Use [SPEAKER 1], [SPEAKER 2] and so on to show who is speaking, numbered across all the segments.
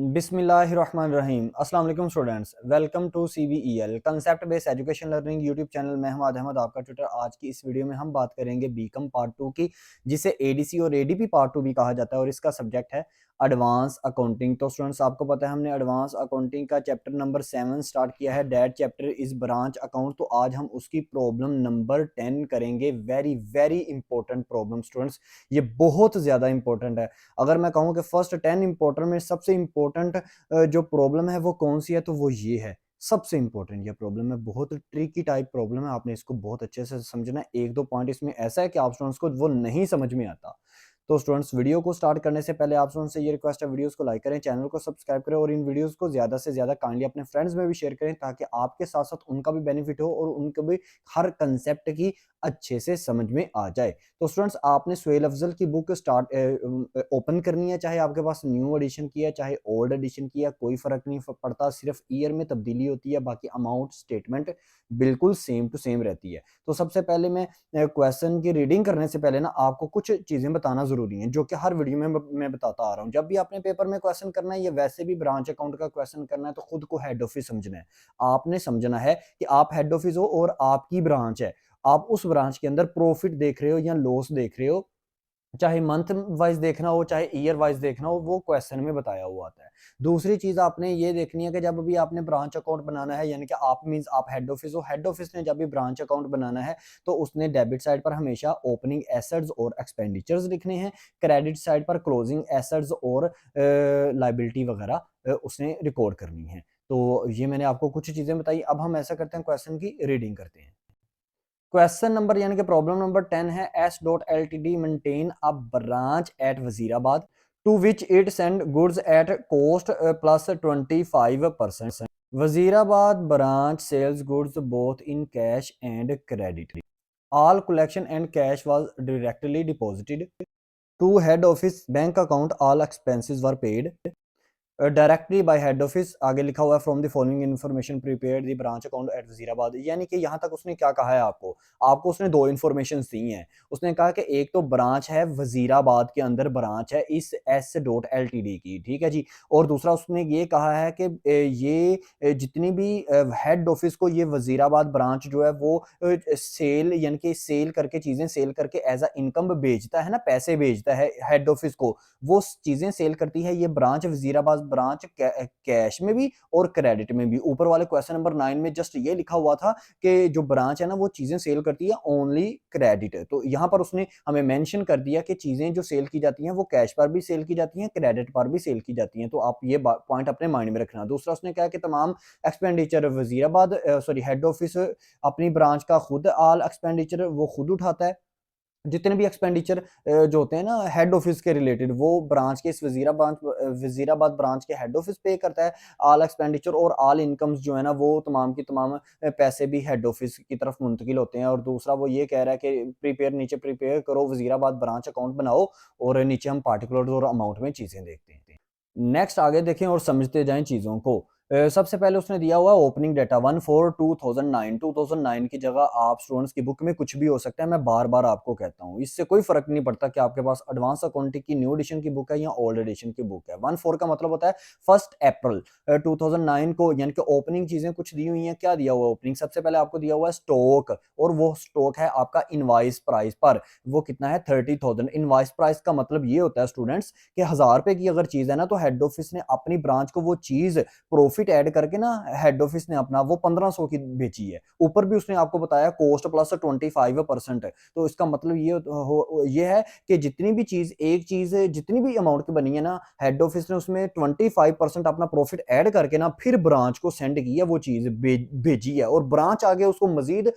[SPEAKER 1] बिस्मिल्लाहिर्रहमानिर्रहीम। अस्सलाम वालेकुम students, welcome to CBEL concept based education learning YouTube channel में हमाद अहमद आपका ट्यूटर। आज की इस वीडियो में हम बात करेंगे बीकॉम पार्ट 2 की, जिसे ADC और ADP पार्ट 2 भी कहा जाता है और इसका सब्जेक्ट है एडवांस अकाउंटिंग। तो स्टूडेंट्स, आपको पता है हमने एडवांस अकाउंटिंग का चैप्टर नंबर 7 स्टार्ट किया है, that chapter is branch account. तो आज हम उसकी प्रॉब्लम नंबर 10 करेंगे। Very very important problem students, ये बहुत ज़्यादा इंपॉर्टेंट है। अगर मैं कहूँ कि फर्स्ट 10 इंपॉर्टेंट में सबसे इंपॉर्टेंट जो प्रॉब्लम है वो कौन सी है, तो वो ये है। सबसे इंपॉर्टेंट ये प्रॉब्लम है, बहुत ट्रिकी टाइप प्रॉब्लम है, आपने इसको बहुत अच्छे से समझना है। एक दो पॉइंट इसमें ऐसा है कि आप स्टूडेंट्स को वो नहीं समझ में आता। तो स्टूडेंट्स, वीडियो को स्टार्ट करने से पहले आप स्टूडेंट्स से ये रिक्वेस्ट है, वीडियोस को लाइक करें, चैनल को सब्सक्राइब करें और इन वीडियोस को ज्यादा से ज्यादा काइंडली अपने फ्रेंड्स में भी शेयर करें, ताकि आपके साथ साथ उनका भी बेनिफिट हो और उनको भी हर कंसेप्ट की अच्छे से समझ में आ जाए। तो स्टूडेंट्स, आपने सुहेल अफजल की बुक स्टार्ट ओपन करनी है, चाहे आपके पास न्यू एडिशन की है चाहे ओल्ड एडिशन की है, कोई फर्क नहीं पड़ता, सिर्फ ईयर में तब्दीली होती है, बाकी अमाउंट स्टेटमेंट बिल्कुल सेम टू सेम रहती है। तो सबसे पहले मैं क्वेश्चन की रीडिंग करने से पहले ना आपको कुछ चीजें बताना जरूरी है, जो कि हर वीडियो में मैं बताता आ रहा हूँ। जब भी आपने पेपर में क्वेश्चन करना है, या वैसे भी ब्रांच अकाउंट का क्वेश्चन करना है, तो खुद को हेड ऑफिस समझना है। आपने समझना है कि आप हेड ऑफिस हो और आपकी ब्रांच है। आप उस ब्रांच के अंदर प्रॉफिट देख रहे हो या लॉस देख रहे हो, चाहे मंथ वाइज देखना हो चाहे ईयर वाइज देखना हो, वो क्वेश्चन में बताया हुआ आता है। दूसरी चीज आपने ये देखनी है कि जब भी आपने ब्रांच अकाउंट बनाना है, यानी कि आप मींस आप हेड ऑफिस हो, हेड ऑफिस ने जब भी ब्रांच अकाउंट बनाना है, तो उसने डेबिट साइड पर हमेशा ओपनिंग एसेट्स और एक्सपेंडिचर्स लिखने हैं, क्रेडिट साइड पर क्लोजिंग एसेट्स और लाइबिलिटी वगैरह उसने रिकॉर्ड करनी है। तो ये मैंने आपको कुछ चीजें बताई। अब हम ऐसा करते हैं, क्वेश्चन की रीडिंग करते हैं। क्वेश्चन नंबर यानी कि प्रॉब्लम नंबर 10 है, S dot L T D maintain a branch at Wazirabad to which it send goods at cost plus 25%। Wazirabad branch sells goods both in cash and credit. All collection and cash was directly deposited to head office bank account. All expenses were paid directly by head office. आगे लिखा हुआ है from the following information prepared the branch account at Wazirabad. यानी कि यहाँ तक उसने क्या कहा है आपको, आपको उसने दो इन्फॉर्मेशन दी हैं। उसने कहा कि एक तो ब्रांच है वजीराबाद के अंदर, ब्रांच है इस S.Ltd की, ठीक है जी। और दूसरा उसने ये कहा है कि ये जितनी भी हेड ऑफिस को ये वजीराबाद ब्रांच जो है वो सेल यानी कि सेल करके, चीजें सेल करके एज अ इनकम बेचता है ना, पैसे बेचता है हेड ऑफिस को, वो चीजें सेल करती है ये ब्रांच वजीराबाद ब्रांच, कैश में भी और क्रेडिट में भी। ऊपर वाले क्वेश्चन नंबर 9 में जस्ट ये लिखा हुआ था कि जो ब्रांच है ना वो चीजें सेल करती है ओनली क्रेडिट। तो यहाँ पर उसने हमें मेंशन कर दिया कि चीजें जो सेल की जाती हैं वो कैश पर भी सेल की जाती हैं, क्रेडिट पर भी सेल की जाती हैं। तो आप ये पॉइंट अपने माइंड में रखना। दूसरा उसने कहा कि तमाम expenditure Wazirabad sorry head office अपनी ब्रांच का खुद ऑल एक्सपेंडिचर वो खुद उठाता है। जितने भी एक्सपेंडिचर जो होते हैं ना हेड ऑफिस के रिलेटेड, वो ब्रांच के इस वजीराबाद ब्रांच के हेड ऑफिस पे करता है ऑल एक्सपेंडिचर, और ऑल इनकम्स जो है ना वो तमाम की तमाम पैसे भी हेड ऑफिस की तरफ मुंतकिल होते हैं। और दूसरा वो ये कह रहा है कि प्रिपेयर, नीचे प्रिपेयर करो वजीराबाद ब्रांच अकाउंट बनाओ, और नीचे हम पार्टिकुलर और अमाउंट में चीजें देखते हैं। नेक्स्ट आगे देखें और समझते जाएं चीजों को। सबसे पहले उसने दिया हुआ ओपनिंग डाटा 1/4/2009। की जगह आप स्टूडेंट्स की बुक में कुछ भी हो सकता है, मैं बार बार आपको कहता हूँ, इससे कोई फर्क नहीं पड़ता कि आपके पास एडवांस अकाउंटिंग की न्यू एडिशन की बुक है या ओल्ड एडिशन की बुक है। 1/4 का मतलब होता है 1 अप्रैल 2009 को, यानी कि ओपनिंग चीजें कुछ दी हुई हैं। क्या दिया हुआ ओपनिंग, सबसे पहले आपको दिया हुआ है स्टॉक, और वो स्टॉक है आपका इनवाइस प्राइस पर, वो कितना है 30,000। इनवाइस प्राइस का मतलब ये होता है स्टूडेंट्स कि 1000 रुपए की अगर चीज है ना, तो हेड ऑफिस ने अपनी ब्रांच को वो चीज प्रॉफिट ऐड करके ना, हेड ऑफिस ने अपना वो 1500 की बेची है। ऊपर भी उसने आपको बताया कॉस्ट प्लस 25%। तो इसका मतलब ये है कि जितनी भी चीज, एक चीज जितनी भी अमाउंट की बनी है ना, हेड ऑफिस ने उसमें 25% अपना प्रॉफिट ऐड करके ना फिर ब्रांच को सेंड की है, वो चीज भेजी है। और ब्रांच आगे उसको मजीद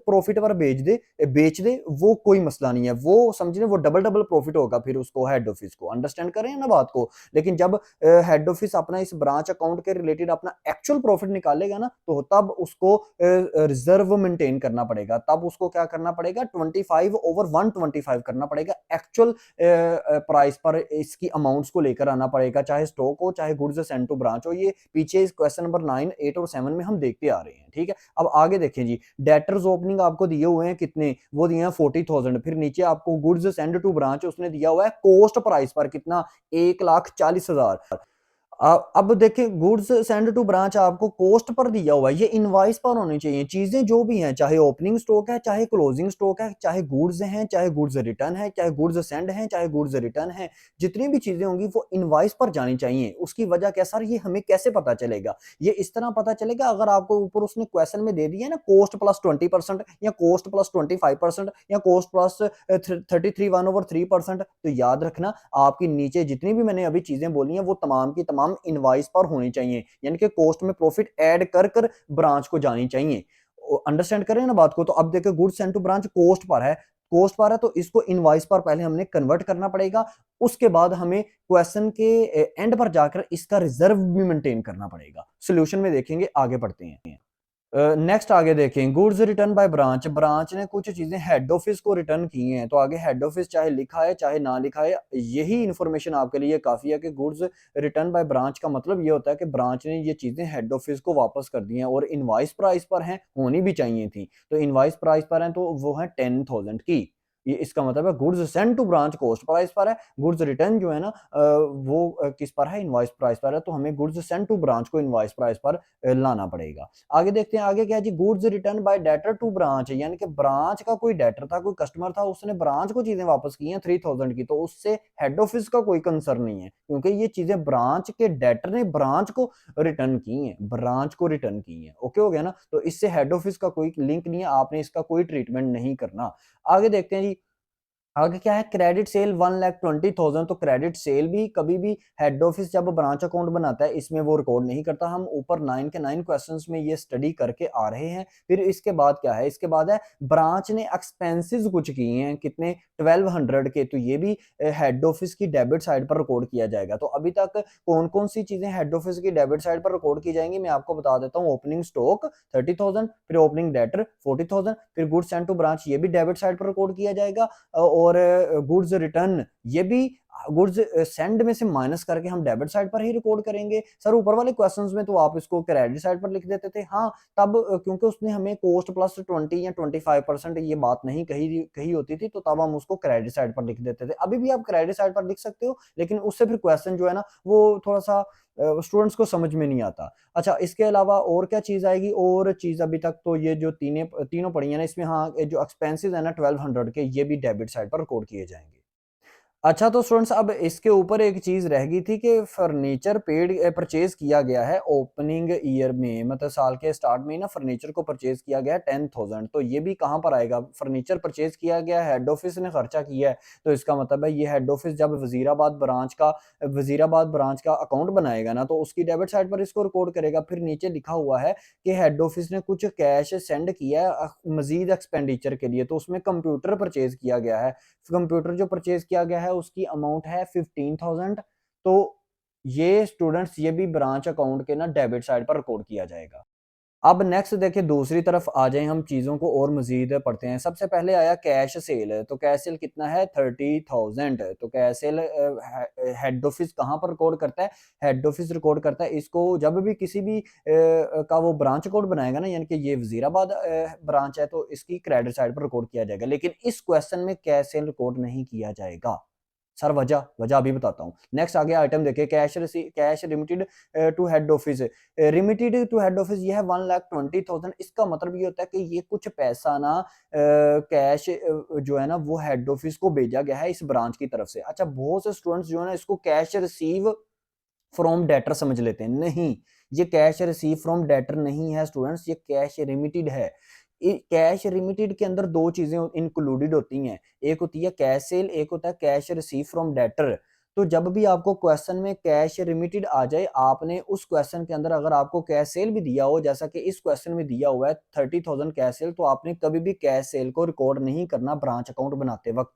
[SPEAKER 1] प्रॉफिट पर बेच दे, वो कोई मसला नहीं है, वो समझे वो डबल डबल प्रॉफिट होगा फिर उसको, हेड ऑफिस को। अंडरस्टैंड करें ना बात को। लेकिन जब हेड ऑफिस अपना इस ब्रांच अकाउंट के रिलेटेड अपना एक्चुअल प्रॉफिट निकालेगा ना, तो तब उसको रिजर्व मेंटेन करना पड़ेगा, तब उसको क्या करना पड़ेगा 25/125 करना पड़ेगा, एक्चुअल प्राइस पर इसकी अमाउंट्स को लेकर आना पड़ेगा, चाहे स्टॉक हो चाहे गुड्स सेंड टू ब्रांच हो। ये पीछे इस क्वेश्चन नंबर 9, 8 और 7 में हम देखते आ रहे हैं, ठीक है। अब आगे देखें जी, डेटर्स ओपनिंग आपको दिए हुए हैं कितने, वो दिए हैं 40,000। फिर नीचे आपको गुड्स सेंड टू ब्रांच उसने दिया हुआ है कॉस्ट प्राइस पर कितना, 1,40,000। अब देखिए गुड्स सेंड टू ब्रांच आपको कॉस्ट पर दिया हुआ है, ये इनवॉइस पर होनी चाहिए। चीजें जो भी हैं, चाहे ओपनिंग स्टॉक है, चाहे क्लोजिंग स्टॉक है, चाहे गुड्स हैं, चाहे गुड्स रिटर्न है, चाहे गुड्स सेंड है, चाहे गुड्स रिटर्न है, जितनी भी चीजें होंगी वो इनवॉइस पर जानी चाहिए। उसकी वजह क्या सर, ये हमें कैसे पता चलेगा? ये इस तरह पता चलेगा अगर आपको ऊपर उसने क्वेश्चन में दे दिया है ना, कॉस्ट प्लस 20% या कॉस्ट प्लस 25% या कॉस्ट प्लस 33 1/3%, तो याद रखना आपकी नीचे जितनी भी मैंने अभी चीजें बोली हैं वो तमाम की तमाम इनवॉइस पर होनी चाहिए, यानी कि कॉस्ट में प्रॉफिट ऐड कर कर ब्रांच को जानी चाहिए। अंडरस्टैंड करें ना बात को? तो अब देखिए goods send to branch cost पर है तो इसको इनवॉइस पर पहले हमने कन्वर्ट करना पड़ेगा। उसके बाद हमें क्वेश्चन के एंड पर जाकर इसका रिजर्व भी मेंटेन करना पड़ेगा। सोल्यूशन में देखेंगे, आगे बढ़ते हैं। नेक्स्ट आगे देखें, goods return by branch. Branch ने कुछ चीजें हेड ऑफिस को रिटर्न की हैं, तो आगे हेड ऑफिस चाहे लिखा है चाहे ना लिखा है, यही इंफॉर्मेशन आपके लिए काफी है कि गुड्स रिटर्न बाय ब्रांच का मतलब ये होता है कि ब्रांच ने ये चीजें हेड ऑफिस को वापस कर दी हैं और इनवॉइस प्राइस पर हैं, होनी भी चाहिए थी। तो इनवॉइस प्राइस पर हैं तो वो है 10,000 की। ये इसका मतलब है goods send to branch cost price पर है, गुड्स रिटर्न जो है ना वो किस पर है, इनवॉइस प्राइस पर है। तो हमें गुड्स सेंड टू ब्रांच को इनवॉइस प्राइस पर लाना पड़ेगा। आगे देखते हैं, आगे क्या है जी, goods return by debtor to branch, यानी कि ब्रांच का कोई डेटर था, कोई कस्टमर था, उसने ब्रांच को चीजें वापस की हैं 3,000 की, तो उससे हेड ऑफिस का कोई कंसर्न नहीं है, क्योंकि ये चीजें ब्रांच के डेटर ने ब्रांच को रिटर्न की हैं, ब्रांच को रिटर्न की हैं। ओके हो गया ना? तो इससे हेड ऑफिस का कोई लिंक नहीं है, आपने इसका कोई ट्रीटमेंट नहीं करना। आगे देखते हैं जी, आगे क्या है, क्रेडिट सेल 1,20,000। तो क्रेडिट सेल भी कभी भी हेड ऑफिस जब ब्रांच अकाउंट बनाता है इसमें वो रिकॉर्ड नहीं करता। हम ऊपर 9 के 9 क्वेश्चंस में ये स्टडी करके आ रहे हैं। फिर इसके बाद क्या है, इसके बाद है ब्रांच ने एक्सपेंसेस कुछ किए हैं, कितने, 1200 के, तो ये भी हेड ऑफिस की डेबिट साइड पर रिकॉर्ड किया जाएगा। तो अभी तक कौन कौन सी चीजें हेड ऑफिस की डेबिट साइड पर रिकॉर्ड की जाएंगी मैं आपको बता देता हूँ। ओपनिंग स्टॉक 30,000, फिर ओपनिंग डेटर 40,000, फिर गुड्स सेंड टू ब्रांच ये भी डेबिट साइड पर रिकॉर्ड किया जाएगा, और गुड्स रिटर्न ये भी गुड्स सेंड में से माइनस करके हम डेबिट साइड पर ही रिकॉर्ड करेंगे। सर ऊपर वाले क्वेश्चंस में तो आप इसको क्रेडिट साइड पर लिख देते थे। हाँ, तब क्योंकि उसने हमें कॉस्ट प्लस 20 या 25% ये बात नहीं कही कही होती थी, तो तब हम उसको क्रेडिट साइड पर लिख देते थे। अभी भी आप क्रेडिट साइड पर लिख सकते हो, लेकिन उससे फिर क्वेश्चन जो है ना वो थोड़ा सा स्टूडेंट्स को समझ में नहीं आता। अच्छा, इसके अलावा और क्या चीज आएगी? और चीज अभी तक तो ये जो तीनों पड़ी है ना, इसमें हाँ जो एक्सपेंसेस है ना 1200 के, ये भी डेबिट साइड पर रिकॉर्ड किए जाएंगे। अच्छा, तो स्टूडेंट्स अब इसके ऊपर एक चीज रह गई थी कि फर्नीचर पेड परचेज किया गया है ओपनिंग ईयर में, मतलब साल के स्टार्ट में ही ना फर्नीचर को परचेज किया गया 10,000। तो ये भी कहाँ पर आएगा? फर्नीचर परचेज किया गया, हेड ऑफिस ने खर्चा किया है, तो इसका मतलब है ये हेड ऑफिस जब वजीराबाद ब्रांच का अकाउंट बनाएगा ना, तो उसकी डेबिट साइड पर इसको रिकॉर्ड करेगा। फिर नीचे लिखा हुआ है कि हेड ऑफिस ने कुछ कैश सेंड किया है मजीद एक्सपेंडिचर के लिए, तो उसमें कंप्यूटर परचेज किया गया है। कंप्यूटर जो परचेज किया गया है उसकी अमाउंट है 15,000। तो ये स्टूडेंट्स ये भी ब्रांच अकाउंट के ना डेबिट साइड पर रिकॉर्ड किया जाएगा। अब नेक्स्ट देखिए, दूसरी तरफ आ जाए, हम चीजों को और मजीद पढ़ते हैं। सबसे पहले आया कैश सेल, तो कैश सेल कितना है? 30,000। तो कैश सेल हेड ऑफिस कहाँ पर रिकॉर्ड करता है? हेड ऑफिस रिकॉर्ड करता है इसको जब भी किसी भी का वो ब्रांच अकाउंट बनाएगा ना, यानी कि ये वजीराबाद ब्रांच है, तो इसकी क्रेडिट साइड पर रिकॉर्ड किया जाएगा। लेकिन इस क्वेश्चन में कैश सेल रिकॉर्ड नहीं किया जाएगा। सर वजह वजह अभी बताता हूँ। नेक्स्ट आगे आइटम देखिए, cash remitted to head office. Remitted to head office ये है 1,20,000। इसका मतलब ये होता है कि ये कुछ पैसा ना कैश जो है ना वो हेड ऑफिस को भेजा गया है इस ब्रांच की तरफ से। अच्छा, बहुत से स्टूडेंट्स जो है ना इसको कैश रिसीव फ्रॉम डेटर समझ लेते हैं। नहीं, ये कैश रिसीव फ्रॉम डेटर नहीं है स्टूडेंट्स, ये कैश रिमिटेड है। कैश रिमिटेड के अंदर दो चीजें इंक्लूडेड होती हैं, एक होती है कैश सेल, एक होता है कैश रिसीव फ्रॉम डेटर। तो जब भी आपको क्वेश्चन में कैश रिमिटेड आ जाए, आपने उस क्वेश्चन के अंदर अगर आपको कैश सेल भी दिया हो, जैसा कि इस क्वेश्चन में दिया हुआ है 30,000 कैश सेल, तो आपने कभी भी कैश सेल को रिकॉर्ड नहीं करना ब्रांच अकाउंट बनाते वक्त।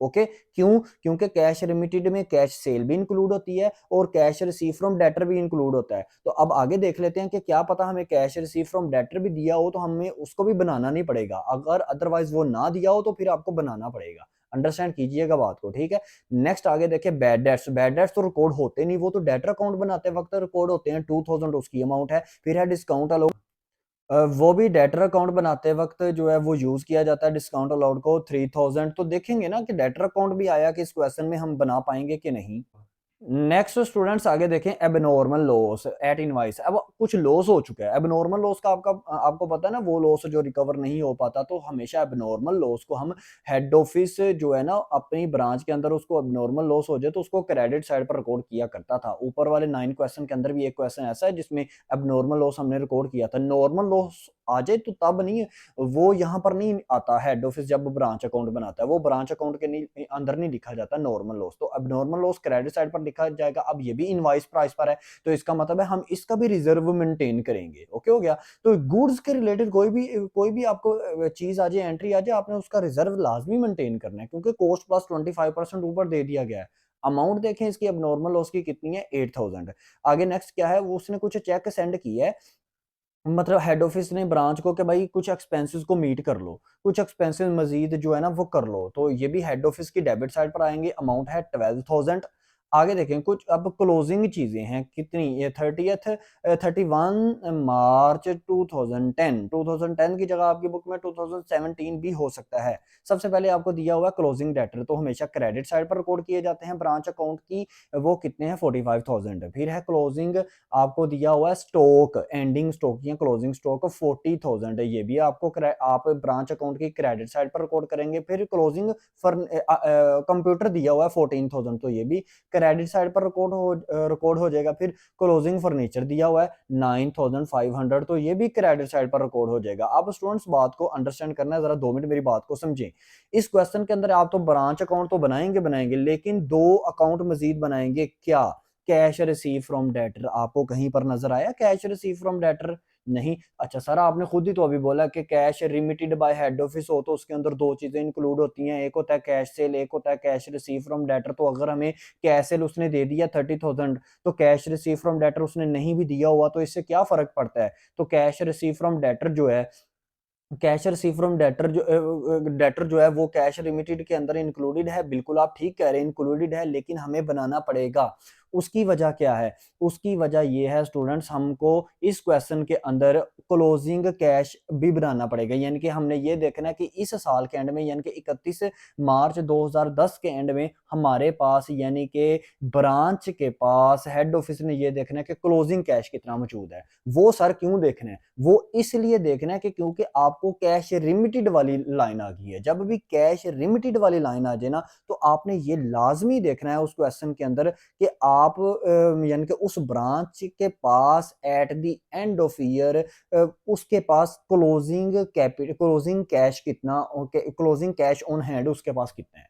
[SPEAKER 1] ओके, क्यों? क्योंकि कैश रिमिटेड में कैश सेल भी इंक्लूड होती है और कैश रिसीव फ्रॉम डेटर भी इंक्लूड होता है। तो अब आगे देख लेते हैं कि क्या पता हमें कैश रिसीव फ्रॉम डेटर भी दिया हो, तो हमें उसको भी बनाना नहीं पड़ेगा। अगर अदरवाइज वो ना दिया हो तो फिर आपको बनाना पड़ेगा। अंडरस्टैंड कीजिएगा बात को, ठीक है? नेक्स्ट आगे देखिए, बैड डेट्स। बैड डेट्स तो रिकॉर्ड होते नहीं, वो तो डेटर अकाउंट बनाते वक्त रिकॉर्ड होते हैं। 2,000 उसकी अमाउंट है। फिर है डिस्काउंट अलाउड, वो भी डेटर अकाउंट बनाते वक्त जो है वो यूज किया जाता है डिस्काउंट अलाउड को 3,000। तो देखेंगे ना कि डेटर अकाउंट भी आया कि इस क्वेश्चन में हम बना पाएंगे कि नहीं। नेक्स्ट स्टूडेंट्स आगे देखें एबनॉर्मल लॉस एट इनवाइस। अब कुछ लॉस हो चुका है, एबनॉर्मल लॉस का आपको पता है ना, वो लॉस जो रिकवर नहीं हो पाता, तो हमेशा एबनॉर्मल लॉस को हम हेड ऑफिस जो है ना अपनी ब्रांच के अंदर, उसको एबनॉर्मल लॉस हो जाए तो उसको क्रेडिट साइड पर रिकॉर्ड किया करता था। ऊपर वाले 9 क्वेश्चन के अंदर भी एक क्वेश्चन ऐसा है जिसमें एबनॉर्मल लॉस हमने रिकॉर्ड किया था। नॉर्मल लॉस आ जाए तो तब नहीं, वो यहाँ पर नहीं आता। हेड ऑफिस जब ब्रांच अकाउंट बनाता है, वो ब्रांच अकाउंट के नहीं अंदर नहीं लिखा जाता नॉर्मल लॉस, तो अब नॉर्मल लॉस क्रेडिट साइड पर लिखा जाएगा। अब ये भी इनवाइस प्राइस पर है, तो इसका मतलब है हम इसका भी रिजर्व मेंटेन करेंगे। ओके हो गया। तो गुड्स के रिलेटेड कोई भी आपको चीज आ जाए, एंट्री आ जाए, आपने उसका रिजर्व लाजमी मेंटेन करना है, क्योंकि कॉस्ट प्लस 25% ऊपर दे दिया गया है। अमाउंट देखें इसकी अब नॉर्मल लॉस की कितनी है, 8000। आगे नेक्स्ट क्या है, वो उसने कुछ चेक सेंड किया है, मतलब हेड ऑफिस ने ब्रांच को कि भाई कुछ एक्सपेंसेस को मीट कर लो, कुछ एक्सपेंसेस मजीद जो है ना वो कर लो, तो ये भी हेड ऑफिस की डेबिट साइड पर आएंगे। अमाउंट है 12000। आगे देखें कुछ अब क्लोजिंग चीजें हैं कितनी, ये 31 मार्च 2010 की जगह आपकी बुक में 2017 भी हो सकता है। सबसे पहले आपको दिया हुआ क्लोजिंग डेटर, तो हमेशा क्रेडिट साइड पर रिकॉर्ड किए जाते हैं ब्रांच अकाउंट की, वो कितने हैं 45,000। फिर है क्लोजिंग, आपको दिया हुआ है स्टॉक, एंडिंग स्टॉक या क्लोजिंग स्टॉक 40,000 है, ये भी आपको आप ब्रांच अकाउंट की क्रेडिट साइड पर रिकॉर्ड करेंगे। फिर क्लोजिंग फॉर कंप्यूटर दिया हुआ है 14,000, तो ये भी क्रेडिट साइड पर रिकॉर्ड हो जाएगा। फिर क्लोजिंग फर्नीचर दिया हुआ है 9,500, तो ये भी क्रेडिट साइड पर रिकॉर्ड हो जाएगा। अब स्टूडेंट्स बात को अंडरस्टैंड करना है, जरा 2 मिनट मेरी बात को समझें। इस क्वेश्चन के अंदर आप तो ब्रांच अकाउंट तो बनाएंगे लेकिन दो अकाउंट मजीद बनाएंगे, क्या? Cash receive from debtor. आपको कहीं पर नजर आया कैश रिसीव फ्रॉम डेटर? नहीं। अच्छा सर, आपने खुद ही तो अभी बोला कि cash remitted bye head office हो तो उसके अंदर दो चीजें इंक्लूड होती हैं, एक होता है कैश सेल, एक होता है कैश रिसीव फ्रॉम डेटर। तो अगर हमें कैश सेल उसने दे दिया 30,000, तो कैश रिसीव फ्रॉम डेटर उसने नहीं भी दिया हुआ, तो इससे क्या फर्क पड़ता है? तो कैश रिसीव फ्रॉम डेटर जो है, कैश रिसीव फ्रॉम डेटर जो है वो कैश रिमिटेड के अंदर इंक्लूडेड है। बिल्कुल आप ठीक कह रहे हैं, इंक्लूडेड है, लेकिन हमें बनाना पड़ेगा। उसकी वजह क्या है? उसकी वजह ये है स्टूडेंट्स, हमको इस क्वेश्चन के अंदर क्लोजिंग कैश भी बनाना पड़ेगा। यानी कि हमने ये देखना है कि इस साल के एंड में, यानी कि 31 मार्च 2010 के एंड में हमारे पास, यानी कि ब्रांच के पास, हेड ऑफिस ने ये देखना है कि क्लोजिंग कैश कितना मौजूद है। वो सर क्यों देखना है? वो इसलिए देखना है कि क्योंकि आपको कैश रिमिटेड वाली लाइन आ गई है। जब भी कैश रिमिटेड वाली लाइन आ जाए ना, तो आपने ये लाजमी देखना है उस क्वेश्चन के अंदर कि आप यानी कि उस ब्रांच के पास at the end of year उसके पास क्लोजिंग कैश कितना, क्लोजिंग कैश ऑन हैंड उसके पास कितना है।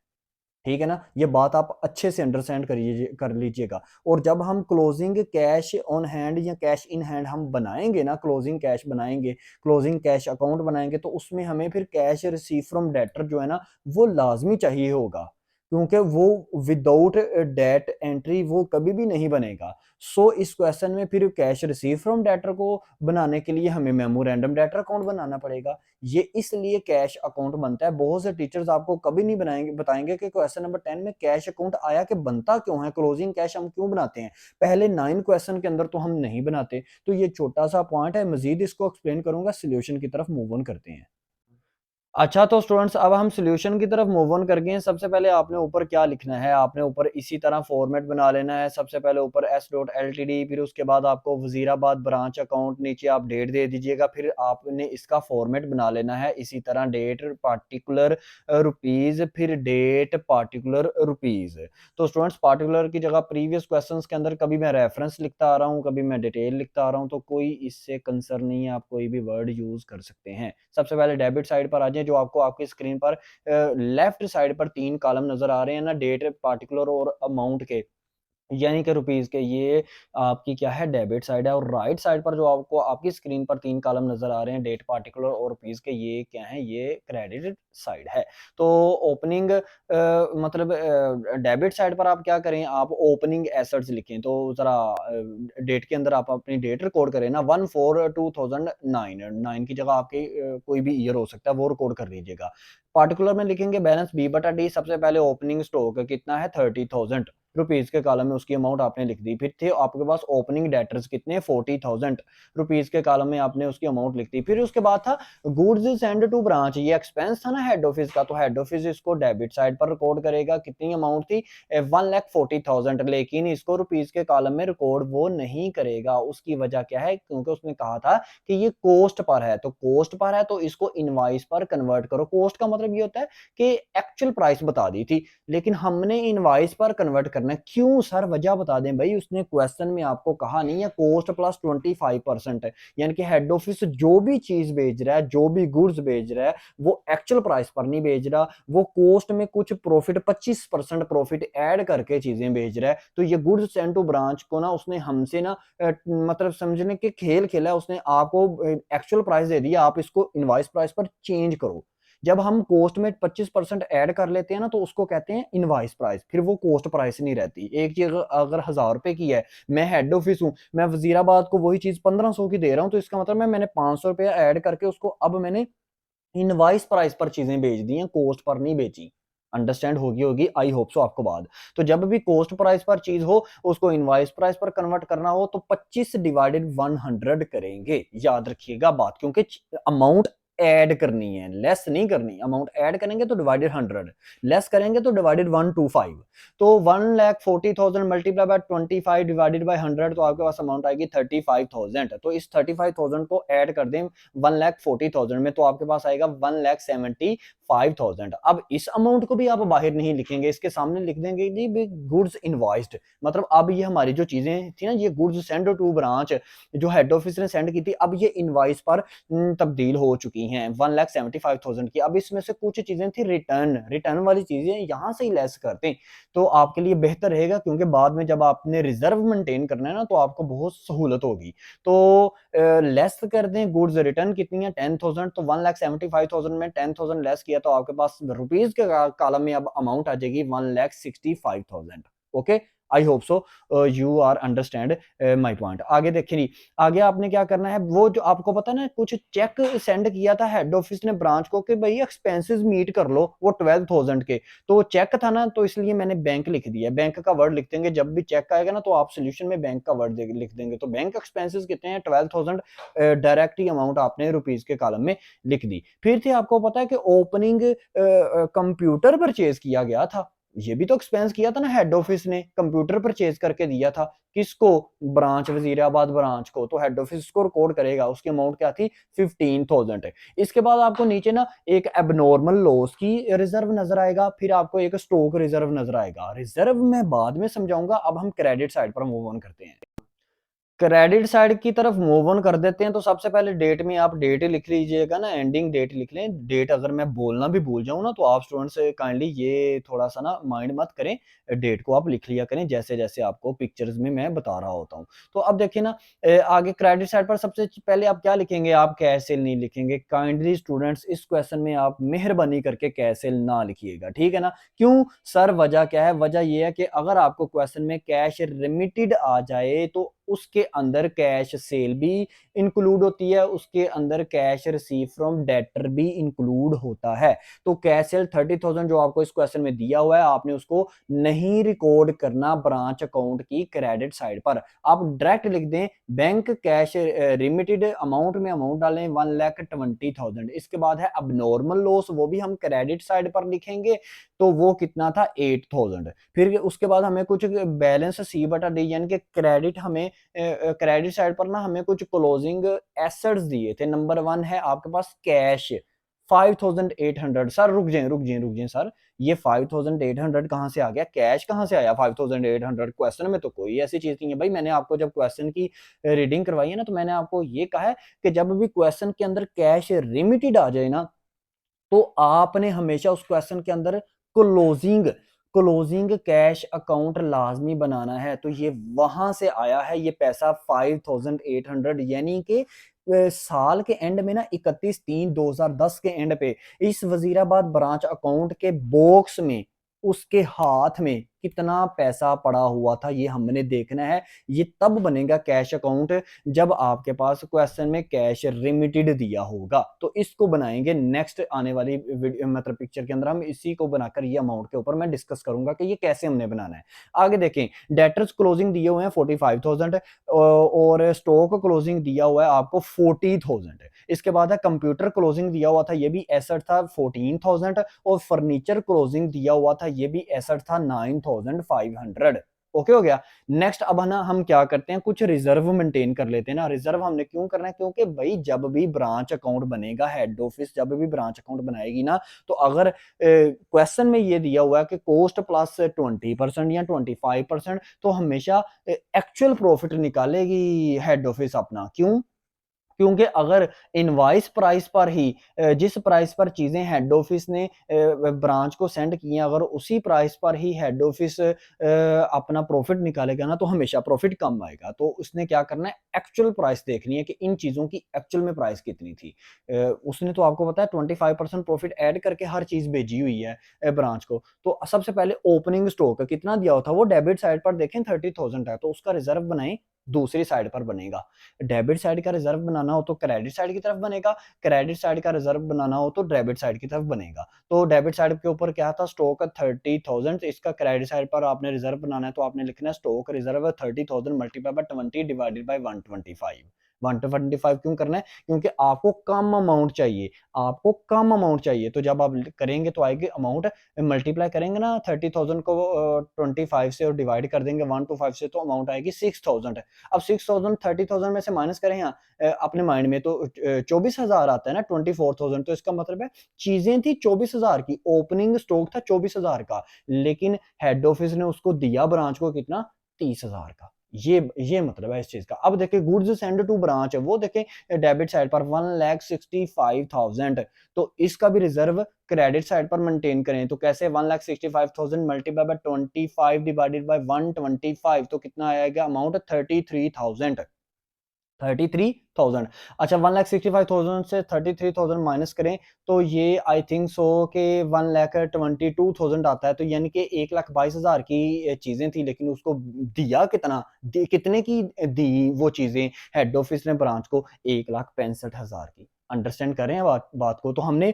[SPEAKER 1] ठीक है ना, ये बात आप अच्छे से अंडरस्टैंड कर लीजिएगा। और जब हम क्लोजिंग कैश ऑन हैंड या कैश इन हैंड हम बनाएंगे ना, क्लोजिंग कैश बनाएंगे, क्लोजिंग कैश अकाउंट बनाएंगे, तो उसमें हमें फिर कैश रिसीव फ्रॉम डेटर जो है ना वो लाजमी चाहिए होगा, क्योंकि वो विदाउट डेट एंट्री वो कभी भी नहीं बनेगा। सो इस क्वेश्चन में फिर कैश रिसीव फ्रॉम डेटर को बनाने के लिए हमें मेमोरेंडम डेटर अकाउंट बनाना पड़ेगा। ये इसलिए कैश अकाउंट बनता है। बहुत से टीचर्स आपको कभी नहीं बताएंगे कि क्वेश्चन नंबर 10 में कैश अकाउंट आया, कि बनता क्यों है, क्लोजिंग कैश हम क्यों बनाते हैं। पहले 9 क्वेश्चन के अंदर तो हम नहीं बनाते। तो ये छोटा सा पॉइंट है, मजीद इसको एक्सप्लेन करूंगा, सोल्यूशन की तरफ मूव ऑन करते हैं। अच्छा तो स्टूडेंट्स अब हम सॉल्यूशन की तरफ मूव ऑन कर गए हैं। सबसे पहले आपने ऊपर क्या लिखना है, आपने ऊपर इसी तरह फॉर्मेट बना लेना है। सबसे पहले ऊपर s.ltd, फिर उसके बाद आपको वजीराबाद ब्रांच अकाउंट, नीचे आप डेट दे दीजिएगा। फिर आपने इसका फॉर्मेट बना लेना है इसी तरह, डेट पार्टिकुलर रुपीज, फिर डेट पार्टिकुलर रुपीज। तो स्टूडेंट्स पार्टिकुलर की जगह प्रीवियस क्वेश्चंस के अंदर कभी मैं रेफरेंस लिखता आ रहा हूँ, कभी मैं डिटेल लिखता आ रहा हूँ, तो कोई इससे कंसर्न नहीं है, आप कोई भी वर्ड यूज कर सकते हैं। सबसे पहले डेबिट साइड पर आ जाए, जो आपको आपकी स्क्रीन पर लेफ्ट साइड पर 3 कॉलम नजर आ रहे हैं ना, डेट पार्टिकुलर और अमाउंट के, यानी कि रुपीज के, ये आपकी क्या है, डेबिट साइड है। और राइट साइड पर जो आपको आपकी स्क्रीन पर 3 कॉलम नजर आ रहे हैं, डेट पार्टिकुलर और रुपीज के, ये क्या है, ये क्रेडिट साइड है। तो ओपनिंग मतलब डेबिट साइड पर आप क्या करें, आप ओपनिंग एसेट्स लिखें। तो जरा डेट के अंदर आप अपनी डेट रिकॉर्ड करें ना, 1/4/2009, 9 की जगह आपकी कोई भी ईयर हो सकता है, वो रिकॉर्ड कर लीजिएगा। पार्टिकुलर में लिखेंगे बैलेंस बी बटा डी। सबसे पहले ओपनिंग स्टॉक कितना है 30,000 रुपीज के कॉलम में उसकी अमाउंट आपने लिख दी। फिर थे आपके पास ओपनिंग डेटर्स कितने 40,000 रुपीज के कॉलम में आपने उसकी अमाउंट लिख दी। फिर उसके बाद था गुड्स सेंड टू ब्रांच, ये एक्सपेंस था ना हेड ऑफिस का, तो हेड ऑफिस इसको डेबिट साइड पर रिकॉर्ड करेगा। कितनी अमाउंट थी 1,40,000, लेकिन इसको रुपीज के कॉलम में रिकॉर्ड वो नहीं करेगा। उसकी वजह क्या है, क्योंकि उसने कहा था कि ये कॉस्ट पर है, तो कॉस्ट पर है तो इसको इनवॉइस पर कन्वर्ट करो। कॉस्ट का मतलब ये होता है कि एक्चुअल प्राइस बता दी थी, लेकिन हमने इनवॉइस पर कन्वर्ट करना है। क्यों सर, वजह बता दें भाई। उसने क्वेश्चन में आपको कहा नहीं है कॉस्ट प्लस 25% है, यानी कि हेड ऑफिस जो भी चीज बेच रहा है, जो भी गुड्स बेच रहा है, वो एक्चुअल प्राइस पर नहीं बेच रहा, वो कॉस्ट में कुछ प्रॉफिट 25% प्रॉफिट ऐड करके चीजें बेच रहा है। तो ये गुड्स सेंड टू ब्रांच को ना उसने हमसे ना मतलब समझने के खेल खेला है। उसने आपको एक्चुअल प्राइस दे दिया, आप इसको इनवॉइस प्राइस पर चेंज करो। जब हम कॉस्ट में 25% ऐड कर लेते हैं ना, तो उसको कहते हैं इनवॉइस प्राइस, फिर वो कॉस्ट प्राइस नहीं रहती। एक चीज अगर 1,000 रुपए की है, मैं हेड ऑफिस हूं, मैं वजीराबाद को वही चीज 1,500 की दे रहा हूं, तो इसका मतलब मैंने 500 रुपया ऐड करके उसको अब मैंने इनवॉइस प्राइस पर चीजें बेच दी हैं, कॉस्ट पर नहीं बेची। अंडरस्टैंड होगी आई होप सो आपको बात। तो जब भी कॉस्ट प्राइस पर चीज हो, उसको इनवॉइस प्राइस पर कन्वर्ट करना हो, तो 25 डिवाइडेड 100 करेंगे। याद रखिएगा बात, क्योंकि अमाउंट ऐड करनी है, लेस नहीं करनी। अमाउंट ऐड करेंगे तो डिवाइडेड 100, लेस करेंगे तो डिवाइडेड 125। तो 1,40,000 मल्टीप्लाई बाय 25 डिवाइडेड बाय 100, तो आपके पास अमाउंट आएगी 35,000। तो इस 35,000 को ऐड कर दें 1,40,000 में, तो आपके पास आएगा 1,75,000। अब इस अमाउंट को भी आप बाहर नहीं लिखेंगे, इसके सामने लिख देंगे जी गुड्स इनवॉइस्ड। मतलब अब ये हमारी जो चीजें थी ना, ये गुड्स सेंड टू ब्रांच जो हेड ऑफिस ने सेंड की थी, अब ये इनवॉइस पर तब्दील हो चुकी हैं 1,75,000 की। अब इसमें से कुछ चीजें थी रिटर्न, रिटर्न वाली चीजें यहां से ही लेस करते हैं, तो आपके लिए बेहतर रहेगा, क्योंकि बाद में जब आपने रिजर्व मेंटेन करना है ना, तो आपको बहुत सहूलत होगी। तो लेस कर दें गुड्स रिटर्न कितनी है 10,000, तो 1,75,000 में 10,000 लेस किया, तो आपके पास रुपीज के कॉलम में अब अमाउंट आ जाएगी 1,65,000। Okay, I hope so you are understand my point. आगे देखिए नहीं, आगे आपने क्या करना है, वो जो आपको पता है ना, कुछ चेक सेंड किया था हेड ऑफिस ने ब्रांच को कि भाई एक्सपेंसेस मीट कर लो, वो 12,000 के। तो चेक था ना, तो इसलिए मैंने बैंक लिख दिया। बैंक का वर्ड लिख देंगे, जब भी चेक आएगा ना, तो आप सोल्यूशन में बैंक का वर्ड लिख देंगे। तो बैंक एक्सपेंसेस कितने हैं 12,000, डायरेक्ट ही अमाउंट आपने रुपीज के कॉलम में लिख दी। फिर थे आपको पता है कि ओपनिंग कंप्यूटर परचेज किया गया था, ये भी तो एक्सपेंस किया था ना हेड ऑफिस ने, कंप्यूटर परचेज करके दिया था। किसको, ब्रांच वजीराबाद ब्रांच को, तो हेड ऑफिस को रिकॉर्ड करेगा। उसकी अमाउंट क्या थी 15,000 है। इसके बाद आपको नीचे ना एक एबनॉर्मल लॉस की रिजर्व नजर आएगा, फिर आपको एक स्टॉक रिजर्व नजर आएगा। रिजर्व मैं बाद में समझाऊंगा, अब हम क्रेडिट साइड पर मूव ऑन करते हैं। क्रेडिट साइड की तरफ मूव ऑन कर देते हैं। तो सबसे पहले डेट में आप डेट लिख लीजिएगा ना, एंडिंग डेट लिख लें। डेट अगर मैं बोलना भी भूल जाऊं ना, तो आप स्टूडेंट्स काइंडली ये थोड़ा सा ना माइंड मत करें, डेट को आप लिख लिया करें जैसे जैसे आपको पिक्चर्स में मैं बता रहा होता हूं। तो अब देखिए ना, आगे क्रेडिट साइड पर सबसे पहले आप क्या लिखेंगे, आप कैश सेल नहीं लिखेंगे। काइंडली स्टूडेंट्स इस क्वेश्चन में आप मेहरबानी करके कैश सेल ना लिखिएगा, ठीक है ना। क्यों सर, वजह क्या है, वजह ये है कि अगर आपको क्वेश्चन में कैश रिमिटेड आ जाए, तो उसके अंदर कैश सेल भी इंक्लूड होती है, उसके अंदर कैश रिसीव फ्रॉम डेटर भी इंक्लूड होता है। तो कैश सेल 30,000 जो आपको इस क्वेश्चन में दिया हुआ है, आपने उसको नहीं रिकॉर्ड करना ब्रांच अकाउंट की क्रेडिट साइड पर। आप डायरेक्ट लिख दें बैंक कैश रिमिटेड, अमाउंट में अमाउंट डालें 1,20,000। इसके बाद है अबनॉर्मल लॉस, वो भी हम क्रेडिट साइड पर लिखेंगे, तो वो कितना था 8,000। फिर उसके बाद हमें कुछ बैलेंस सी बटा डी, यानी कि क्रेडिट हमें क्रेडिट साइड पर ना हमें कुछ क्लोजिंग एसेट्स दिए थे। नंबर 1 है आपके पास कैश 5,800। सर रुक जाए सर, ये 5,800 कहां से आ गया, कैश कहां से आया 5,800? क्वेश्चन में तो कोई ऐसी चीज नहीं है भाई। मैंने आपको जब क्वेश्चन की रीडिंग करवाई है ना, तो मैंने आपको ये कहा है कि जब भी क्वेश्चन के अंदर कैश रिमिटेड आ जाए ना, तो आपने हमेशा उस क्वेश्चन के अंदर क्लोजिंग क्लोजिंग कैश अकाउंट लाजमी बनाना है। तो ये वहां से आया है ये पैसा 5,800, यानी कि साल के एंड में ना 31/3/2010 के एंड पे इस वजीराबाद ब्रांच अकाउंट के बॉक्स में उसके हाथ में कितना पैसा पड़ा हुआ था ये हमने देखना है। ये तब बनेगा कैश अकाउंट जब आपके पास क्वेश्चन में कैश रिमिटेड दिया होगा। तो इसको बनाएंगे नेक्स्ट आने वाली मतलब पिक्चर के अंदर हम इसी को बनाकर ये अमाउंट के ऊपर मैं डिस्कस करूंगा कि ये कैसे हमने बनाना है। आगे देखें, डेटर्स क्लोजिंग दिए हुए हैं 45,000 और स्टॉक क्लोजिंग दिया हुआ है आपको 40,000। इसके बाद है कंप्यूटर क्लोजिंग दिया हुआ था, ये भी एसेट था 14,000 और फर्नीचर क्लोजिंग दिया हुआ था, ये भी एसेट था 9,500। ओके हो गया। नेक्स्ट अब ना हम क्या करते हैं, कुछ रिजर्व मेंटेन कर लेते हैं ना। रिजर्व हमने क्यों करना है, क्योंकि भाई जब भी ब्रांच अकाउंट बनेगा, हेड ऑफिस जब भी ब्रांच अकाउंट बनाएगी ना, तो अगर क्वेश्चन में ये दिया हुआ है कि कॉस्ट प्लस 20% या 25%, तो हमेशा एक्चुअल प्रॉफिट निकालेगी हेड ऑफिस अपना। क्यों? क्योंकि अगर इनवॉइस प्राइस पर ही जिस प्राइस पर चीजें हेड ऑफिस ने ब्रांच को सेंड की हैं, अगर उसी प्राइस पर ही हेड ऑफिस अपना प्रॉफिट निकालेगा ना, तो हमेशा प्रॉफिट कम आएगा। तो उसने क्या करना है, एक्चुअल प्राइस देखनी है कि इन चीजों की एक्चुअल में प्राइस कितनी थी। उसने तो आपको पता है 25% प्रॉफिट ऐड करके हर चीज भेजी हुई है ब्रांच को। तो सबसे पहले ओपनिंग स्टॉक कितना दिया होता है, वो डेबिट साइड पर देखें 30,000 है, तो उसका रिजर्व बनाएं, दूसरी साइड पर बनेगा। डेबिट साइड का रिजर्व बनाना हो तो क्रेडिट साइड की तरफ बनेगा, क्रेडिट साइड का रिजर्व बनाना हो तो डेबिट साइड की तरफ बनेगा। तो डेबिट साइड के ऊपर क्या था, स्टॉक 30,000, इसका क्रेडिट साइड पर आपने रिजर्व बनाना है तो आपने लिखना है stock reserve 30,000 multiply by 20 divided by 125। 125 क्यों करना है, क्योंकि आपको कम अमाउंट चाहिए, आपको कम अमाउंट चाहिए। तो जब आप करेंगे तो आएगी अमाउंट, मल्टीप्लाई करेंगे ना 30,000 को 25 से और डिवाइड कर देंगे 125 से, तो अमाउंट आएगी 6,000। अब 6,000 30,000 में से माइनस करें यहाँ अपने माइंड में, तो 24,000 आता है ना, 24,000। तो इसका मतलब है चीजें थी 24,000 की, ओपनिंग स्टॉक था 24,000 का, लेकिन हेड ऑफिस ने उसको दिया ब्रांच को कितना, 30,000 का। ये मतलब है इस चीज का। अब देखें गुड्स सेंड टू ब्रांच, वो देखें डेबिट साइड पर 1,65,000, तो इसका भी रिजर्व क्रेडिट साइड पर मेंटेन करें। तो कैसे, 1,65,000 मल्टीप्लाई बाय 25 डिवाइडेड बाय 125, तो कितना आएगा अमाउंट, 33,000। 33,000। अच्छा, 1,65,000 से 33,000 माइनस करें तो ये आई थिंक सो के 1,22,000 आता है। तो यानी कि 1,22,000 की चीजें थी, लेकिन उसको दिया कितना, कितने की दी वो चीजें हेड ऑफिस ने ब्रांच को, 1,65,000 की। अंडरस्टैंड करें बात को। तो हमने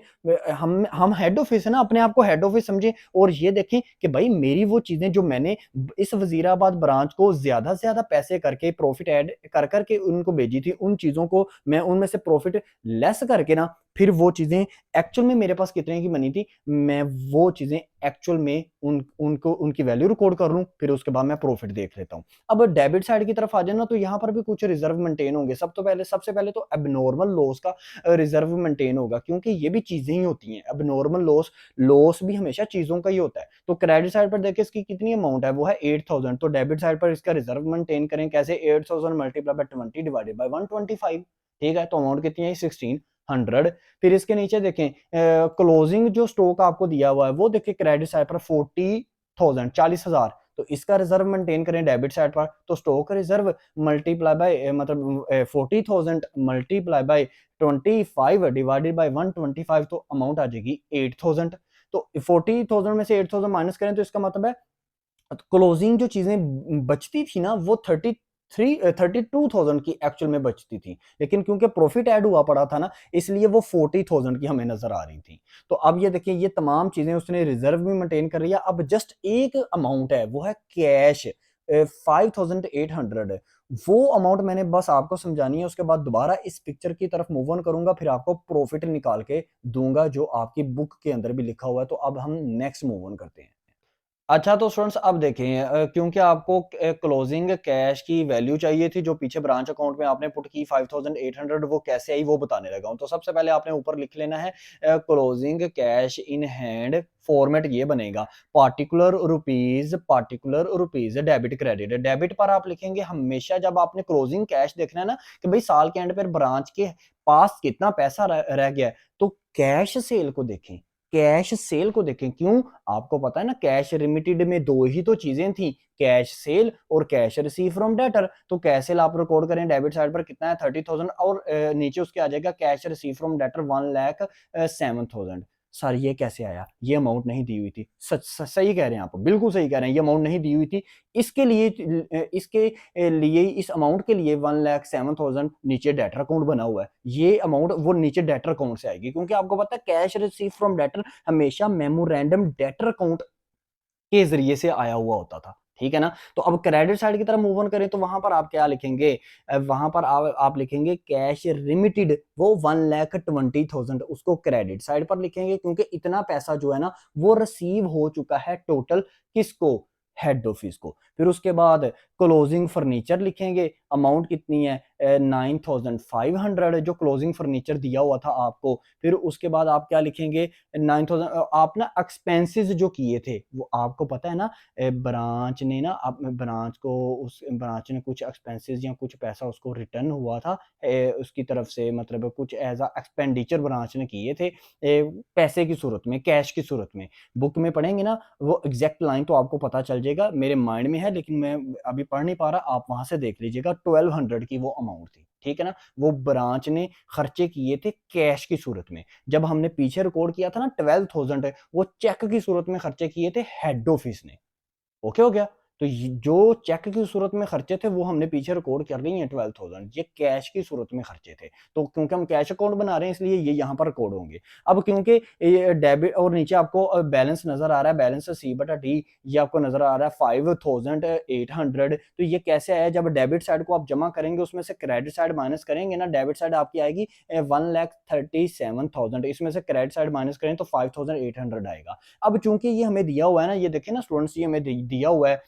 [SPEAKER 1] हम हेड ऑफिस है ना, अपने आप को हेड ऑफिस समझे और ये देखें कि भाई मेरी वो चीजें जो मैंने इस वजीराबाद ब्रांच को ज्यादा से ज्यादा पैसे करके प्रॉफिट ऐड कर करके उनको भेजी थी, उन चीजों को मैं उनमें से प्रॉफिट लेस करके ना, फिर वो चीजें एक्चुअल में मेरे पास कितने की बनी थी, मैं वो चीजें एक्चुअल में उनको उनकी वैल्यू रिकॉर्ड कर लूं, फिर उसके बाद मैं प्रॉफिट देख लेता हूं। अब डेबिट साइड की तरफ आ जाना, तो यहां पर भी कुछ रिजर्व मेंटेन होंगे। सबसे पहले तो एबनॉर्मल लॉस का रिजर्व मेंटेन होगा, क्योंकि ये भी चीजें ही होती हैं। एबनॉर्मल लॉस, लॉस भी हमेशा चीजों का ही होता है। तो क्रेडिट साइड पर देखिए इसकी कितनी अमाउंट है, वो है 8,000। तो डेबिट साइड पर इसका रिजर्व मेंटेन करें कैसे, 8,000 मल्टीप्लाई बाय 20 डिवाइडेड बाय 125। ठीक है, तो अमाउंट कितनी है, 1,600। फिर इसके नीचे देखें क्लोजिंग जो स्टॉक आपको दिया हुआ है, वो देखिए क्रेडिट साइड पर 40,000, 40,000। तो इसका रिजर्व मेंटेन करें डेबिट साइड पर, तो स्टॉक रिजर्व मल्टीप्लाई बाय मतलब 40,000 मल्टीप्लाई बाय 25 डिवाइडेड बाय 125, तो अमाउंट आ जाएगी 8,000। तो 40,000 में से 8,000 माइनस करें तो इसका मतलब है क्लोजिंग जो चीजें बचती थी ना, वो 32,000 की एक्चुअल में बचती थी, लेकिन क्योंकि प्रॉफिट ऐड हुआ पड़ा था ना, इसलिए वो 40,000 की हमें नजर आ रही थी। तो अब ये देखिए, ये तमाम चीजें उसने रिजर्व भी मेंटेन कर लिया। अब जस्ट एक अमाउंट है, वो है कैश 5,800। वो अमाउंट मैंने बस आपको समझानी है, उसके बाद दोबारा इस पिक्चर की तरफ मूव ऑन करूंगा, फिर आपको प्रॉफिट निकाल के दूंगा जो आपकी बुक के अंदर भी लिखा हुआ है। तो अब हम नेक्स्ट मूव ऑन करते हैं। अच्छा, तो स्टूडेंट्स अब देखें क्योंकि आपको क्लोजिंग कैश की वैल्यू चाहिए थी जो पीछे ब्रांच अकाउंट में आपने पुट की 5,800, वो कैसे आई वो बताने लगा हूं। तो सबसे पहले आपने ऊपर लिख लेना है closing cash in hand. Format ये बनेगा particular rupees debit credit. Debit पर आप लिखेंगे हमेशा जब आपने क्लोजिंग कैश देखना है ना, कि भाई साल के एंड पर ब्रांच के पास कितना पैसा रह गया है, तो कैश सेल को देखें, कैश सेल को देखें। क्यों? आपको पता है ना, कैश रिमिटेड में दो ही तो चीजें थी, कैश सेल और कैश रिसीव फ्रॉम डेटर। तो कैश सेल आप रिकॉर्ड करें डेबिट साइड पर कितना है, 30,000, और नीचे उसके आ जाएगा cash receive from debtor 1,07,000। Sir ये कैसे आया, ये अमाउंट नहीं दी हुई थी। सही कह रहे हैं आप, बिल्कुल सही कह रहे हैं, ये अमाउंट नहीं दी हुई थी। इसके लिए इस अमाउंट के लिए 1,07,000 नीचे डेटर अकाउंट बना हुआ है। ये अमाउंट वो नीचे डेटर अकाउंट से आएगी, क्योंकि आपको पता है कैश रिसीव फ्रॉम डेटर हमेशा मेमोरेंडम डेटर अकाउंट के जरिए से आया हुआ होता था, ठीक है ना। तो अब क्रेडिट साइड की तरफ मूव ऑन करें तो वहां पर आप क्या लिखेंगे, वहां पर आप लिखेंगे कैश रिमिटेड, वो 1,20,000 उसको क्रेडिट साइड पर लिखेंगे, क्योंकि इतना पैसा जो है ना वो रिसीव हो चुका है टोटल, किसको, हेड ऑफिस को। फिर उसके बाद क्लोजिंग फर्नीचर लिखेंगे, अमाउंट कितनी है 9,500 जो क्लोजिंग फर्नीचर दिया हुआ था आपको। फिर उसके बाद आप क्या लिखेंगे 9,000, आप ना एक्सपेंसेस जो किए थे वो आपको पता है ना, ब्रांच ने ना ब्रांच को, उस ब्रांच ने कुछ एक्सपेंसेस या कुछ पैसा उसको रिटर्न हुआ था उसकी तरफ से, मतलब कुछ एज अ एक्सपेंडिचर ब्रांच ने किए थे पैसे की सूरत में, कैश की सूरत में। बुक में पढ़ेंगे ना वो एग्जैक्ट लाइन तो आपको पता चल जाएगा, मेरे माइंड में है लेकिन मैं अभी पढ़ नहीं पा रहा, आप वहां से देख लीजिएगा। 1,200 की वो अमाउंट थी, ठीक है ना। वो ब्रांच ने खर्चे किए थे कैश की सूरत में। जब हमने पीछे रिकॉर्ड किया था ना 12,000 वो चेक की सूरत में खर्चे किए थे हेड ऑफिस ने। ओके हो गया। तो जो चेक की सूरत में खर्चे थे वो हमने पीछे रिकॉर्ड कर रही है 12,000, ये कैश की सूरत में खर्चे थे। तो क्योंकि हम कैश अकाउंट बना रहे हैं इसलिए ये यहाँ पर रिकॉर्ड होंगे। अब क्योंकि ये डेबिट और नीचे आपको बैलेंस नजर आ रहा है, बैलेंस C/D ये आपको नजर आ रहा है 5,800। तो ये कैसे आया, जब डेबिट साइड को आप जमा करेंगे उसमें से क्रेडिट साइड माइनस करेंगे ना, डेबिट साइड आपकी आएगी 1,37,000, इसमें से क्रेडिट साइड माइनस करें तो 5,800 आएगा। अब चूंकि ये हमें दिया हुआ है ना, ये देखें ना स्टूडेंट्स, ये हमें दिया हुआ है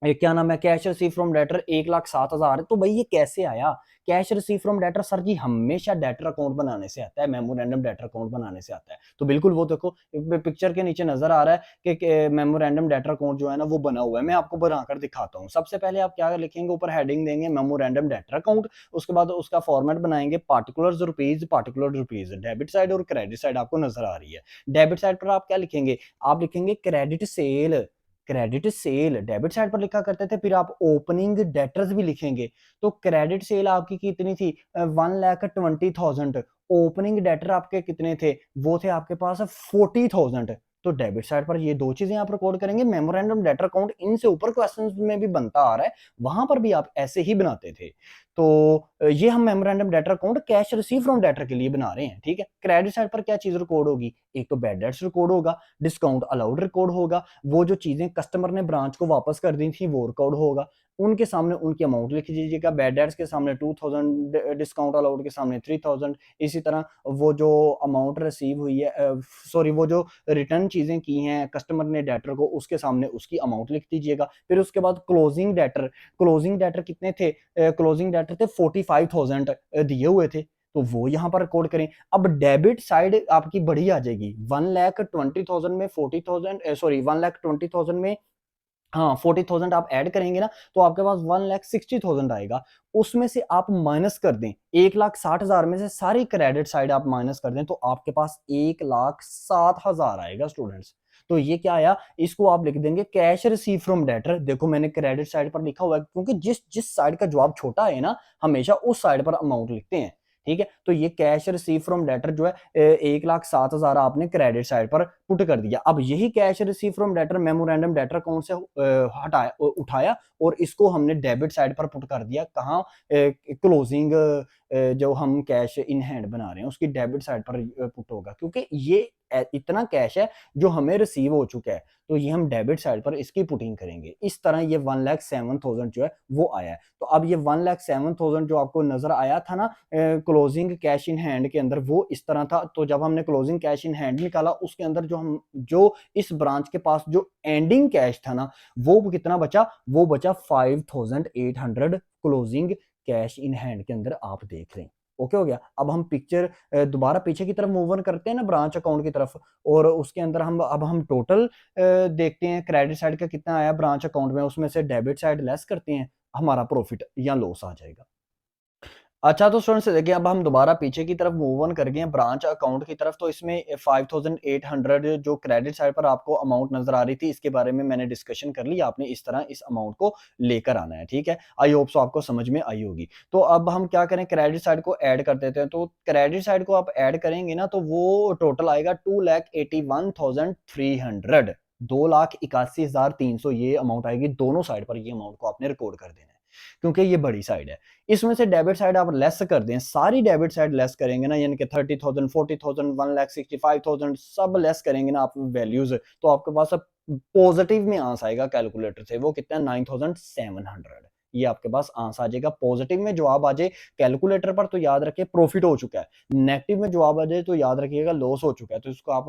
[SPEAKER 1] क्या नाम है, कैश रिसीव फ्रॉम डेटर 1,07,000। तो भाई ये कैसे आया, cash receive from debtor sir ji हमेशा डेटर अकाउंट बनाने से आता है, मेमोरेंडम डेटर अकाउंट बनाने से आता है। तो बिल्कुल वो देखो पिक्चर के नीचे नजर आ रहा है कि मेमोरेंडम डेटर अकाउंट जो है ना वो बना हुआ है। मैं आपको बनाकर दिखाता हूँ। सबसे पहले आप क्या लिखेंगे, ऊपर हेडिंग देंगे मेमोरेंडम डेटर अकाउंट, उसके बाद उसका फॉर्मेट बनाएंगे पार्टिकुलर रुपीज, डेबिट साइड और क्रेडिट साइड आपको नजर आ रही है। डेबिट साइड पर आप क्या लिखेंगे, आप लिखेंगे credit sale, credit sale debit side पर लिखा करते थे। फिर आप ओपनिंग डेटर्स भी लिखेंगे। तो क्रेडिट सेल आपकी कितनी थी 1,20,000, ओपनिंग डेटर आपके कितने थे, वो थे आपके पास 40,000। तो डेबिट साइड पर ये दो चीजें आप रिकॉर्ड करेंगे, मेमोरेंडम डेटर अकाउंट इनसे ऊपर क्वेश्चंस में भी बनता आ रहा है, वहां पर भी आप ऐसे ही बनाते थे। तो ये हम memorandum debtor account cash receive from debtor के लिए बना रहे हैं, ठीक है। क्रेडिट साइड पर क्या चीज रिकॉर्ड होगी, एक तो बैड डेट्स रिकॉर्ड होगा, डिस्काउंट अलाउड रिकॉर्ड होगा, वो जो चीजें कस्टमर ने ब्रांच को वापस कर दी थी वो रिकॉर्ड होगा, उनके सामने उनकी अमाउंट लिख दीजिएगा, बैड डेट्स के सामने 2,000, डिस्काउंट अलाउड के सामने 3,000। इसी तरह वो जो अमाउंट रिसीव हुई है, सॉरी वो जो रिटर्न चीजें की हैं कस्टमर ने डेटर को, उसके सामने उसकी अमाउंट लिख दीजिएगा। फिर उसके बाद क्लोजिंग डेटर कितने थे, क्लोजिंग डेटर थे 45,000 दिए हुए थे, तो वो यहां पर रिकॉर्ड करें। अब डेबिट साइड आपकी बढ़ी आ जाएगी, 1,20,000 में 40,000, सॉरी 1,20,000 में, हाँ 40,000 आप ऐड करेंगे ना तो आपके पास 1,60,000 आएगा। उसमें से आप माइनस कर दें 1,60,000 में से सारी क्रेडिट साइड आप माइनस कर दें तो आपके पास 1,07,000 आएगा स्टूडेंट्स। तो ये क्या आया, इसको आप लिख देंगे कैश रिसीव फ्रॉम डेटर। देखो मैंने क्रेडिट साइड पर लिखा हुआ है, क्योंकि जिस जिस साइड का जवाब छोटा है ना हमेशा उस साइड पर अमाउंट लिखते हैं, ठीक है। तो ये कैश रिसीव फ्रॉम डेटर जो है 1,07,000 आपने क्रेडिट साइड पर पुट कर दिया। अब यही cash receive from debtor memorandum debtor account से हटाया उठाया और इसको हमने डेबिट साइड पर पुट कर दिया, कहाँ, क्लोजिंग जो हम कैश इन हैंड बना रहे हैं उसकी डेबिट साइड पर पुट होगा, क्योंकि ये इतना कैश है जो हमें रिसीव हो चुका है, तो ये हम डेबिट साइड पर इसकी पुटिंग करेंगे। इस तरह ये 1,07,000 जो है वो आया है। तो अब ये 1,07,000 जो आपको नजर आया था ना क्लोजिंग कैश इन हैंड के अंदर, वो इस तरह था। तो जब हमने क्लोजिंग कैश इन हैंड निकाला उसके अंदर जो इस ब्रांच के पास जो एंडिंग कैश था ना वो कितना बचा, वो बचा 5,800 क्लोजिंग कैश इन हैंड के अंदर, आप देख लें। ओके हो गया। अब हम पिक्चर दोबारा पीछे की तरफ मूव ऑन करते हैं ना ब्रांच अकाउंट की तरफ, और उसके अंदर हम टोटल देखते हैं क्रेडिट साइड का कितना आया ब्रांच अकाउंट में, उसमें से डेबिट साइड लेस करते हैं, हमारा प्रॉफिट या लॉस आ जाएगा। अच्छा, तो स्टूडेंट्स देखिए, अब हम दोबारा पीछे की तरफ मूव ऑन कर गए हैं ब्रांच अकाउंट की तरफ। तो इसमें 5800 जो क्रेडिट साइड पर आपको अमाउंट नज़र आ रही थी, इसके बारे में मैंने डिस्कशन कर ली। आपने इस तरह इस अमाउंट को लेकर आना है, ठीक है? आई होप सो आपको समझ में आई होगी। तो अब हम क्या करें, क्रेडिट साइड को ऐड कर देते हैं। तो क्रेडिट साइड को आप ऐड करेंगे ना, तो वो टोटल आएगा 2,81,300, 2,81,300 ये अमाउंट आएगी। दोनों साइड पर ये अमाउंट को आपने रिकॉर्ड कर देना है, क्योंकि ये बड़ी साइड है। इसमें से डेबिट साइड आप लेस कर दें, सारी डेबिट साइड लेस करेंगे ना, यानी कि 30,000, 40,000, 1,65,000 सब लेस करेंगे ना आप वैल्यूज, तो आपके पास अब पॉजिटिव में आंसर आएगा कैलकुलेटर से। वो कितना है, 9,700। ये आपके पास आंसर आ जाएगा। पॉजिटिव में जवाब आ जाए कैलकुलेटर पर तो याद रखिए प्रॉफिट हो चुका है, नेगेटिव में जवाब आ जाए तो याद रखिएगा लॉस हो चुका है। तो इसको आप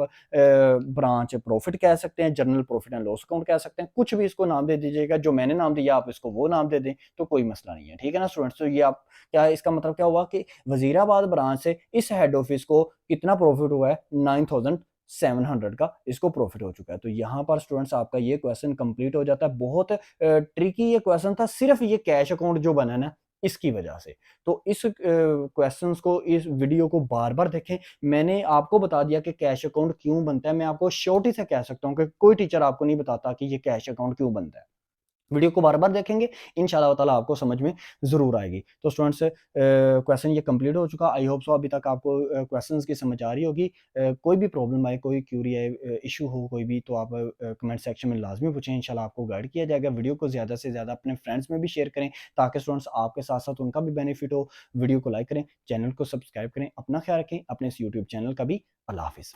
[SPEAKER 1] ब्रांच प्रॉफिट कह सकते हैं, journal profit and loss account कह सकते हैं, कुछ भी इसको नाम दे दीजिएगा। जो मैंने नाम दिया आप इसको वो नाम दे दें, तो कोई मसला नहीं है, ठीक है ना स्टूडेंट्स? तो ये आप क्या, इसका मतलब क्या हुआ कि वजीराबाद ब्रांच से इस हेड ऑफिस को कितना प्रॉफिट हुआ है, 9,700 का इसको प्रॉफिट हो चुका है। तो यहाँ पर स्टूडेंट्स आपका ये क्वेश्चन कंप्लीट हो जाता है। बहुत ट्रिकी ये क्वेश्चन था, सिर्फ ये कैश अकाउंट जो बना है ना इसकी वजह से। तो इस क्वेश्चंस को, इस वीडियो को बार बार देखें। मैंने आपको बता दिया कि कैश अकाउंट क्यों बनता है। मैं आपको श्योरिटी से कह सकता हूँ कि कोई टीचर आपको नहीं बताता कि ये कैश अकाउंट क्यों बनता है। वीडियो को बार-बार देखेंगे, इंशाअल्लाह ताला आपको समझ में ज़रूर आएगी। तो स्टूडेंट्स क्वेश्चन ये कंप्लीट हो चुका। आई होप सो अभी तक आपको क्वेश्चंस की समझ आ रही होगी। कोई भी प्रॉब्लम आए, कोई क्यूरी आए, इश्यू हो कोई भी, तो आप कमेंट सेक्शन में लाज़मी पूछें, इंशाअल्लाह आपको गाइड किया जाएगा। वीडियो को ज़्यादा से ज़्यादा अपने फ्रेंड्स में भी शेयर करें, ताकि स्टूडेंट्स आपके साथ-साथ उनका भी बेनिफिट हो। वीडियो को लाइक करें, चैनल को सब्सक्राइब करें, अपना ख्याल रखें, अपने इस यूट्यूब चैनल का भी। अल्लाह हाफ़िज़।